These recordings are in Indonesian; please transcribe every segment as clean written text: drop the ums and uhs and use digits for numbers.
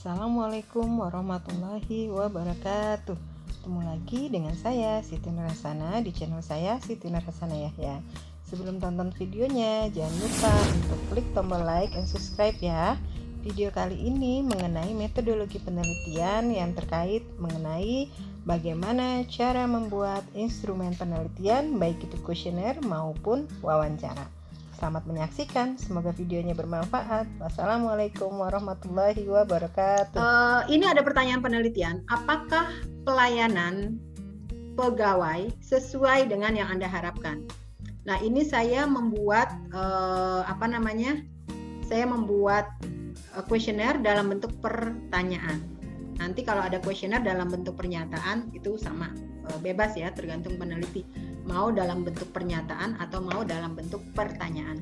Assalamualaikum warahmatullahi wabarakatuh. Ketemu lagi dengan saya Siti Nurhasana di channel saya Siti Nurhasana Yahya. Sebelum tonton videonya, jangan lupa untuk klik tombol like and subscribe ya. Video kali ini mengenai metodologi penelitian yang terkait mengenai bagaimana cara membuat instrumen penelitian, baik itu kuesioner maupun wawancara. Selamat menyaksikan, semoga videonya bermanfaat. Wassalamualaikum warahmatullahi wabarakatuh. Ini ada pertanyaan penelitian, apakah pelayanan pegawai sesuai dengan yang Anda harapkan? Nah, ini saya membuat saya membuat kuesioner dalam bentuk pertanyaan. Nanti kalau ada kuesioner dalam bentuk pernyataan itu sama, bebas ya, tergantung peneliti. Mau dalam bentuk pernyataan atau mau dalam bentuk pertanyaan.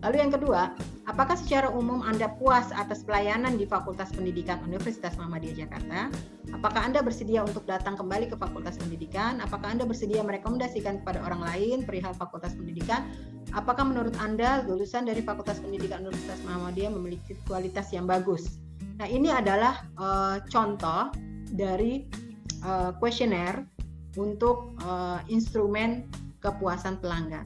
Lalu yang kedua, apakah secara umum Anda puas atas pelayanan di Fakultas Pendidikan Universitas Muhammadiyah Jakarta? Apakah Anda bersedia untuk datang kembali ke Fakultas Pendidikan? Apakah Anda bersedia merekomendasikan kepada orang lain perihal Fakultas Pendidikan? Apakah menurut Anda lulusan dari Fakultas Pendidikan Universitas Muhammadiyah memiliki kualitas yang bagus? Nah, ini adalah contoh dari kuesioner untuk instrumen kepuasan pelanggan.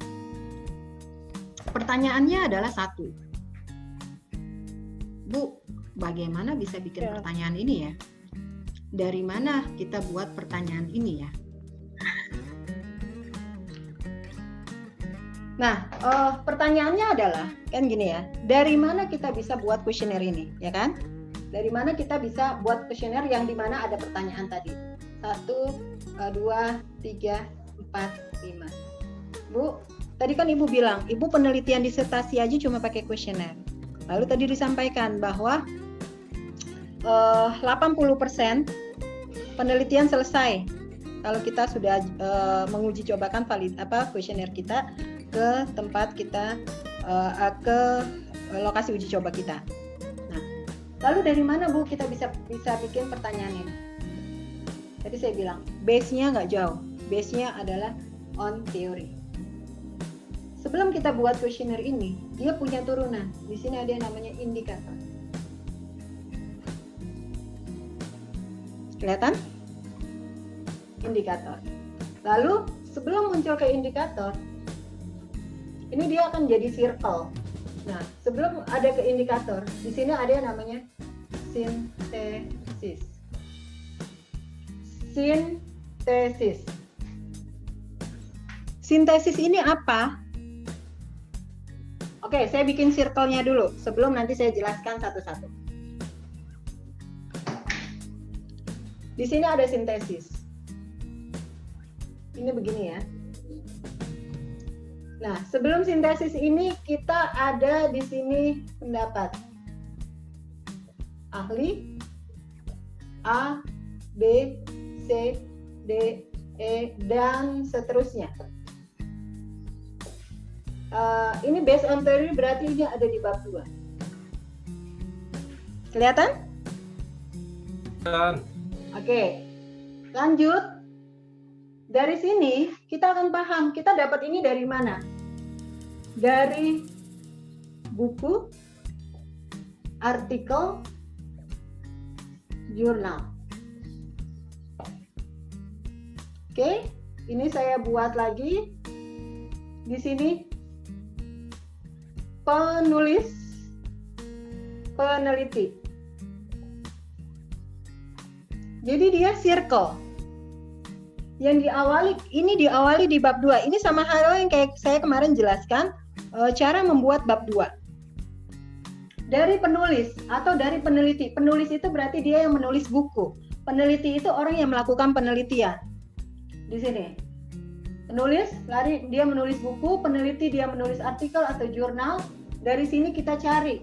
Pertanyaannya adalah satu, Bu, bagaimana bisa bikin pertanyaan ini ya? Dari mana kita buat pertanyaan ini ya? Nah, pertanyaannya adalah, kan gini ya, dari mana kita bisa buat kuesioner ini, ya kan? Dari mana kita bisa buat kuesioner yang dimana ada pertanyaan tadi? 1, 2, 3, 4, 5. Bu, tadi kan Ibu bilang, Ibu penelitian disertasi aja cuma pakai kuesioner. Lalu tadi disampaikan bahwa 80% penelitian selesai kalau kita sudah menguji cobakan kuesioner kita ke tempat kita, ke lokasi uji coba kita. Nah, lalu dari mana Bu kita bisa bikin pertanyaan ini? Tadi saya bilang, base-nya nggak jauh. Base-nya adalah on theory. Sebelum kita buat kuesioner ini, dia punya turunan. Di sini ada yang namanya indikator. Kelihatan? Indikator. Lalu, sebelum muncul ke indikator, ini dia akan jadi circle. Nah, sebelum ada ke indikator, di sini ada yang namanya sintesis. Sintesis. Sintesis ini apa? Oke, saya bikin circle-nya dulu sebelum nanti saya jelaskan satu-satu. Di sini ada sintesis. Ini begini ya. Nah, sebelum sintesis ini kita ada di sini pendapat. Ahli A, B, C, D, E, dan seterusnya. Ini based on theory berarti ini ada di bab 2. Kelihatan? Oke, lanjut. Dari sini kita akan paham kita dapat ini dari mana? Dari buku, artikel, jurnal. Oke, ini saya buat lagi. Di sini penulis, peneliti. Jadi dia circle. Yang diawali di bab 2. Ini sama hal yang kayak saya kemarin jelaskan, cara membuat bab 2. Dari penulis atau dari peneliti. Penulis itu berarti dia yang menulis buku. Peneliti itu orang yang melakukan penelitian. Di sini. Penulis, dia menulis buku, peneliti dia menulis artikel atau jurnal. Dari sini kita cari.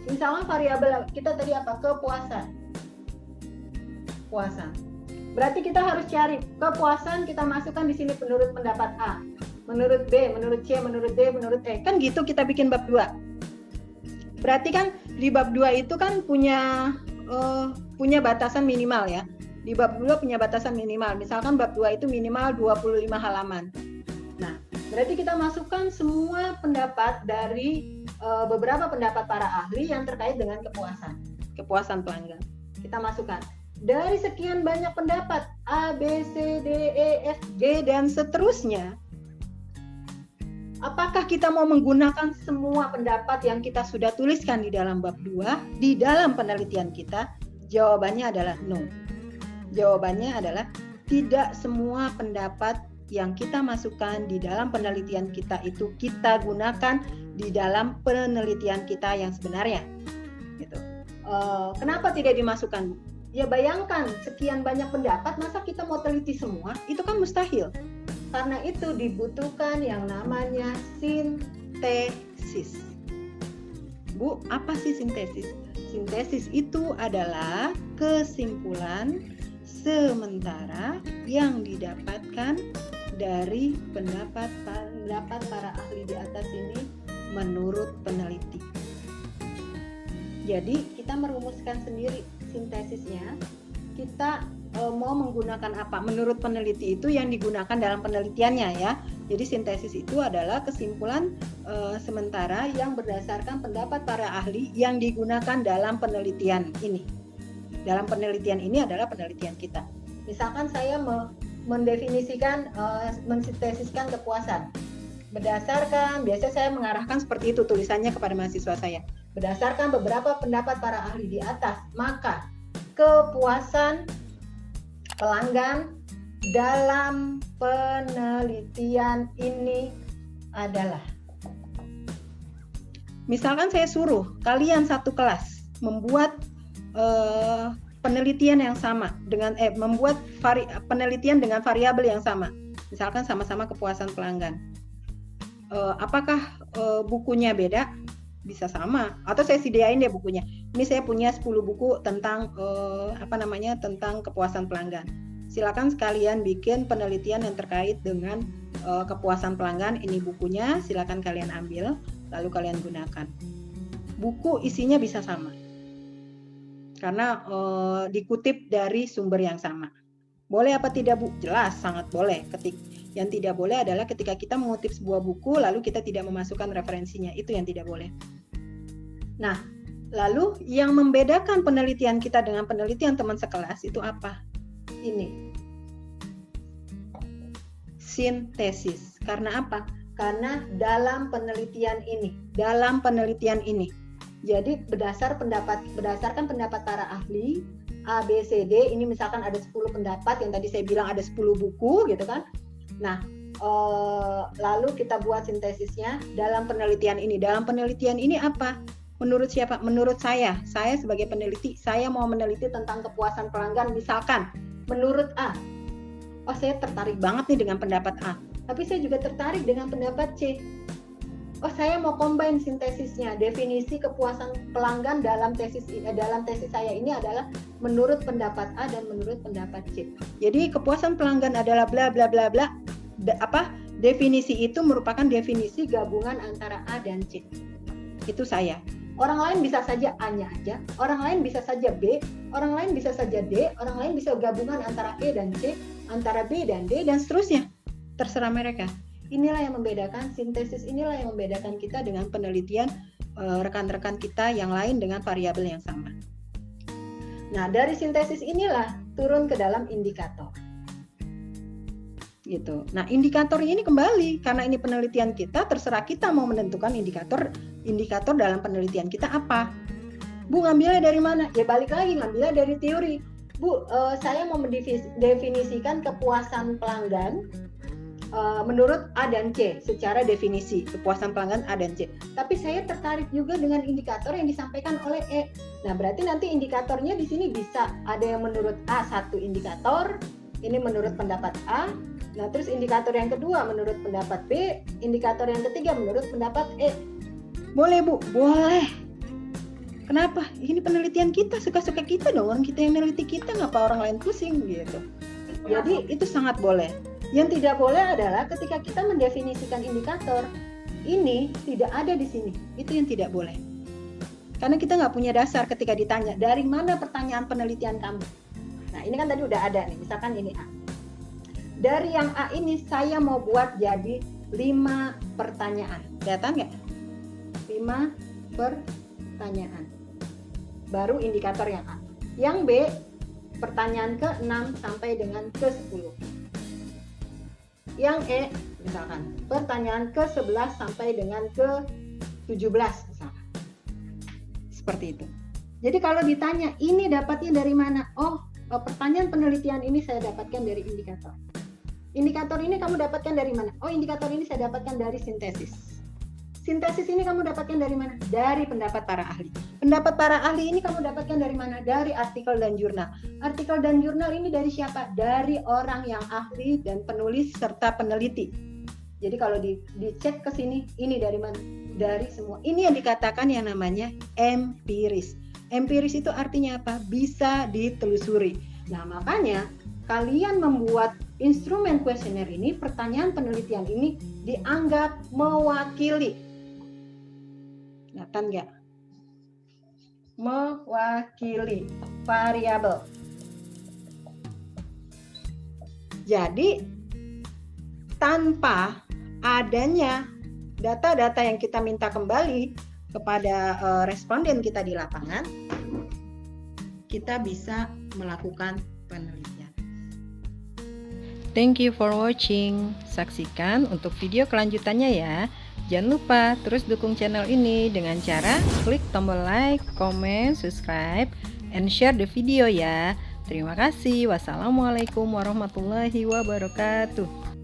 Misalnya variabel kita tadi apa? Kepuasan. Puasan. Berarti kita harus cari kepuasan, kita masukkan di sini menurut pendapat A, menurut B, menurut C, menurut D, menurut E. Kan gitu kita bikin bab 2. Berarti kan di bab 2 itu kan punya batasan minimal ya. Di bab 2 punya batasan minimal. Misalkan bab 2 itu minimal 25 halaman. Nah, berarti kita masukkan semua pendapat dari beberapa pendapat para ahli yang terkait dengan kepuasan. kepuasan pelanggan. Kita masukkan. Dari sekian banyak pendapat A, B, C, D, E, F, G, dan seterusnya, apakah kita mau menggunakan semua pendapat yang kita sudah tuliskan di dalam bab 2 di dalam penelitian kita? Jawabannya adalah no. Jawabannya adalah tidak semua pendapat yang kita masukkan di dalam penelitian kita itu kita gunakan di dalam penelitian kita yang sebenarnya. Gitu. Kenapa tidak dimasukkan? Ya bayangkan sekian banyak pendapat, masa kita mau teliti semua? Itu kan mustahil. Karena itu dibutuhkan yang namanya sintesis. Bu, apa sih sintesis? Sintesis itu adalah kesimpulan sementara yang didapatkan dari pendapat para ahli di atas ini menurut peneliti. Jadi kita merumuskan sendiri sintesisnya. Kita mau menggunakan apa? Menurut peneliti itu yang digunakan dalam penelitiannya ya. Jadi sintesis itu adalah kesimpulan sementara yang berdasarkan pendapat para ahli yang digunakan dalam penelitian ini. Dalam penelitian ini adalah penelitian kita. Misalkan saya mendefinisikan, mensintesiskan kepuasan. Biasanya saya mengarahkan seperti itu tulisannya kepada mahasiswa saya. Berdasarkan beberapa pendapat para ahli di atas, maka kepuasan pelanggan dalam penelitian ini adalah. Misalkan saya suruh kalian satu kelas membuat penelitian yang sama dengan membuat penelitian dengan variabel yang sama. Misalkan sama-sama kepuasan pelanggan. Apakah bukunya beda? Bisa sama. Atau saya sediain deh bukunya. Ini saya punya 10 buku tentang tentang kepuasan pelanggan. Silakan sekalian bikin penelitian yang terkait dengan kepuasan pelanggan. Ini bukunya, silakan kalian ambil, lalu kalian gunakan. Buku isinya bisa sama. Karena dikutip dari sumber yang sama. Boleh apa tidak, Bu? Jelas, sangat boleh. Yang tidak boleh adalah ketika kita mengutip sebuah buku lalu kita tidak memasukkan referensinya. Itu yang tidak boleh. Nah, lalu yang membedakan penelitian kita dengan penelitian teman sekelas itu apa? Ini. Sintesis. Karena apa? Karena dalam penelitian ini. Jadi berdasarkan pendapat para ahli A, B, C, D, ini misalkan ada 10 pendapat, yang tadi saya bilang ada 10 buku gitu kan. Nah, lalu kita buat sintesisnya dalam penelitian ini. Dalam penelitian ini apa? Menurut siapa? Menurut saya. Saya sebagai peneliti, saya mau meneliti tentang kepuasan pelanggan misalkan. Menurut A. Oh, saya tertarik banget nih dengan pendapat A. Tapi saya juga tertarik dengan pendapat C. Oh, saya mau combine sintesisnya. Definisi kepuasan pelanggan dalam tesis saya ini adalah menurut pendapat A dan menurut pendapat C. Jadi kepuasan pelanggan adalah bla bla bla bla. Definisi itu merupakan definisi gabungan antara A dan C. Itu saya. Orang lain bisa saja A-nya aja, orang lain bisa saja B, orang lain bisa saja D, orang lain bisa gabungan antara E dan C, antara B dan D, dan seterusnya. Terserah mereka. Inilah yang membedakan, sintesis inilah yang membedakan kita dengan penelitian rekan-rekan kita yang lain dengan variabel yang sama. Nah, dari sintesis inilah turun ke dalam indikator. Gitu. Nah, indikatornya ini kembali karena ini penelitian kita, terserah kita mau menentukan indikator dalam penelitian kita apa. Bu, ngambilnya dari mana? Ya balik lagi, ngambilnya dari teori. Bu, saya mau mendefinisikan kepuasan pelanggan menurut A dan C secara definisi kepuasan pelanggan A dan C. Tapi saya tertarik juga dengan indikator yang disampaikan oleh E. Nah, berarti nanti indikatornya di sini bisa ada yang menurut A satu indikator, ini menurut pendapat A. Nah, terus indikator yang kedua menurut pendapat B, indikator yang ketiga menurut pendapat E. Boleh, Bu? Boleh. Kenapa? Ini penelitian kita, suka-suka kita dong, orang kita yang meneliti kita, ngapa orang lain pusing gitu. Jadi itu sangat boleh. Yang tidak boleh adalah ketika kita mendefinisikan indikator, ini tidak ada di sini. Itu yang tidak boleh. Karena kita nggak punya dasar ketika ditanya, dari mana pertanyaan penelitian kamu? Nah, ini kan tadi udah ada nih, misalkan ini A. Dari yang A ini saya mau buat jadi 5 pertanyaan. Kelihatan nggak? 5 pertanyaan. baru indikator yang A. Yang B, pertanyaan ke-6 sampai dengan ke-10. Yang E, misalkan pertanyaan ke-11 sampai dengan ke-17 misalkan. Seperti itu. Jadi kalau ditanya ini dapatnya dari mana? Oh, pertanyaan penelitian ini saya dapatkan dari indikator. Indikator ini kamu dapatkan dari mana? Oh, indikator ini saya dapatkan dari sintesis. Sintesis ini kamu dapatkan dari mana? Dari pendapat para ahli. Pendapat para ahli ini kamu dapatkan dari mana? Dari artikel dan jurnal. Artikel dan jurnal ini dari siapa? Dari orang yang ahli dan penulis serta peneliti. Jadi kalau dicek ke sini, ini dari mana? Dari semua. Ini yang dikatakan yang namanya empiris. Empiris itu artinya apa? Bisa ditelusuri. Nah, makanya kalian membuat instrumen kuesioner ini, pertanyaan penelitian ini dianggap mewakili. Kelihatan nggak? Mewakili variabel. Jadi tanpa adanya data-data yang kita minta kembali kepada responden kita di lapangan, kita bisa melakukan penelitian. Thank you for watching. Saksikan untuk video kelanjutannya ya. Jangan lupa terus dukung channel ini dengan cara klik tombol like, comment, subscribe, and share the video ya. Terima kasih. Wassalamualaikum warahmatullahi wabarakatuh.